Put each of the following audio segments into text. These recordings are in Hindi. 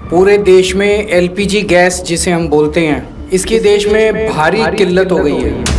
पूरे देश में एलपीजी गैस जिसे हम बोलते हैं, इसकी देश में भारी किल्लत हो गई है।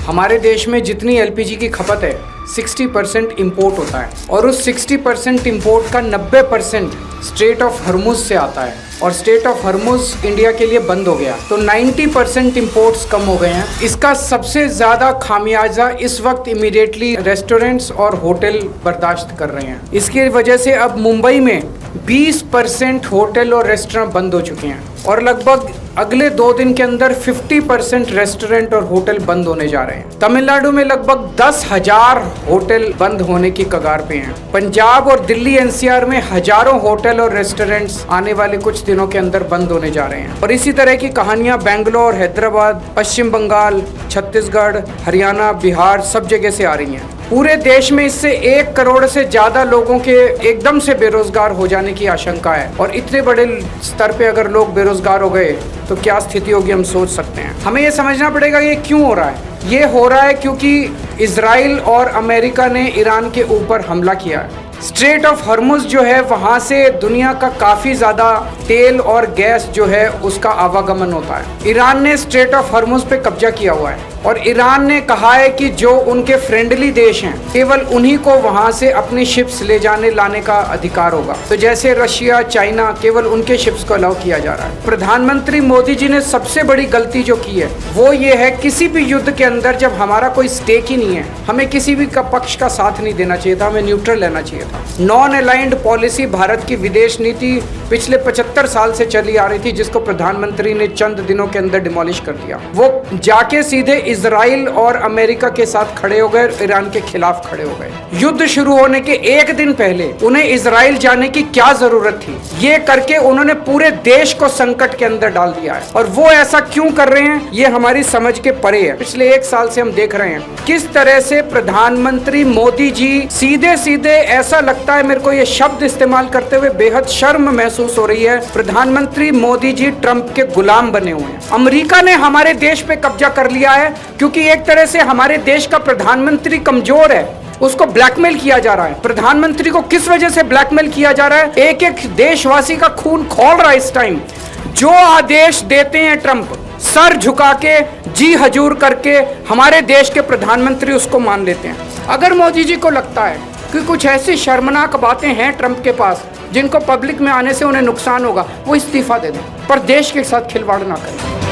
हमारे देश में जितनी एलपीजी की खपत है 60% इम्पोर्ट होता है और उस 60% इम्पोर्ट का 90% स्ट्रेट ऑफ हर्मुज से आता है और स्ट्रेट ऑफ हर्मुज इंडिया के लिए बंद हो गया, तो 90% इम्पोर्ट्स कम हो गए हैं। इसका सबसे ज़्यादा खामियाजा इस वक्त इमीडिएटली रेस्टोरेंट्स और होटल बर्दाश्त कर रहे हैं। इसकी वजह से अब मुंबई में 20% होटल और रेस्टोरेंट बंद हो चुके हैं और लगभग अगले 2 दिन के अंदर 50% रेस्टोरेंट और होटल बंद होने जा रहे हैं। तमिलनाडु में लगभग 10,000 होटल बंद होने की कगार पे हैं। पंजाब और दिल्ली एनसीआर में हजारों होटल और रेस्टोरेंट्स आने वाले कुछ दिनों के अंदर बंद होने जा रहे हैं। और इसी तरह की कहानियां बेंगलोर, हैदराबाद, पश्चिम बंगाल, छत्तीसगढ़, हरियाणा, बिहार सब जगह से आ रही हैं। पूरे देश में इससे 1 करोड़ से ज्यादा लोगों के एकदम से बेरोजगार हो जाने की आशंका है और इतने बड़े स्तर पे अगर लोग बेरोजगार हो गए तो क्या स्थिति होगी हम सोच सकते हैं। हमें ये समझना पड़ेगा ये क्यों हो रहा है। ये हो रहा है क्योंकि इजराइल और अमेरिका ने ईरान के ऊपर हमला किया है। स्ट्रेट ऑफ हर्मुज जो है वहाँ से दुनिया का काफ़ी ज़्यादा तेल और गैस जो है उसका आवागमन होता है। ईरान ने स्ट्रेट ऑफ हर्मुज पे कब्जा किया हुआ है और ईरान ने कहा है कि जो उनके फ्रेंडली देश हैं केवल उन्हीं को वहाँ से अपनी शिप्स ले जाने लाने का अधिकार होगा। तो जैसे रशिया, चाइना, केवल उनके शिप्स को अलाउ किया जा रहा है। प्रधानमंत्री मोदी जी ने सबसे बड़ी गलती जो की है वो ये है, किसी भी युद्ध के अंदर जब हमारा कोई स्टेक ही नहीं है, हमें किसी भी का पक्ष का साथ नहीं देना चाहिए था, हमें न्यूट्रल लेना चाहिए था। नॉन अलाइंड पॉलिसी भारत की विदेश नीति पिछले 75 साल से चली आ रही थी, जिसको प्रधानमंत्री ने चंद दिनों के अंदर डिमोलिश कर दिया। वो जाके सीधे इजराइल और अमेरिका के साथ खड़े हो गए, ईरान के खिलाफ खड़े हो गए। युद्ध शुरू होने के 1 दिन पहले उन्हें इजराइल जाने की क्या जरूरत थी? ये करके उन्होंने पूरे देश को संकट के अंदर डाल दिया है। और वो ऐसा क्यों कर रहे हैं ये हमारी समझ के परे है। पिछले 1 साल से हम देख रहे हैं किस तरह से प्रधानमंत्री मोदी जी सीधे सीधे, ऐसा लगता है मेरे को ये शब्द इस्तेमाल करते हुए बेहद शर्म महसूस हो रही है, प्रधानमंत्री मोदी जी ट्रंप के गुलाम बने हुए हैं। अमेरिका ने हमारे देश पे कब्जा कर लिया है क्योंकि एक तरह से हमारे देश का प्रधानमंत्री कमजोर है, उसको ब्लैकमेल किया जा रहा है। प्रधानमंत्री को किस वजह से ब्लैकमेल किया जा रहा है? एक एक देशवासी का खून खौल रहा है इस टाइम। जो आदेश देते हैं ट्रंप, सर झुका के, जी हजूर करके हमारे देश के प्रधानमंत्री उसको मान लेते हैं। अगर मोदी जी को लगता है कि कुछ ऐसी शर्मनाक बातें हैं ट्रंप के पास जिनको पब्लिक में आने से उन्हें नुकसान होगा, वो इस्तीफा दे दें, पर देश के साथ खिलवाड़ ना करें।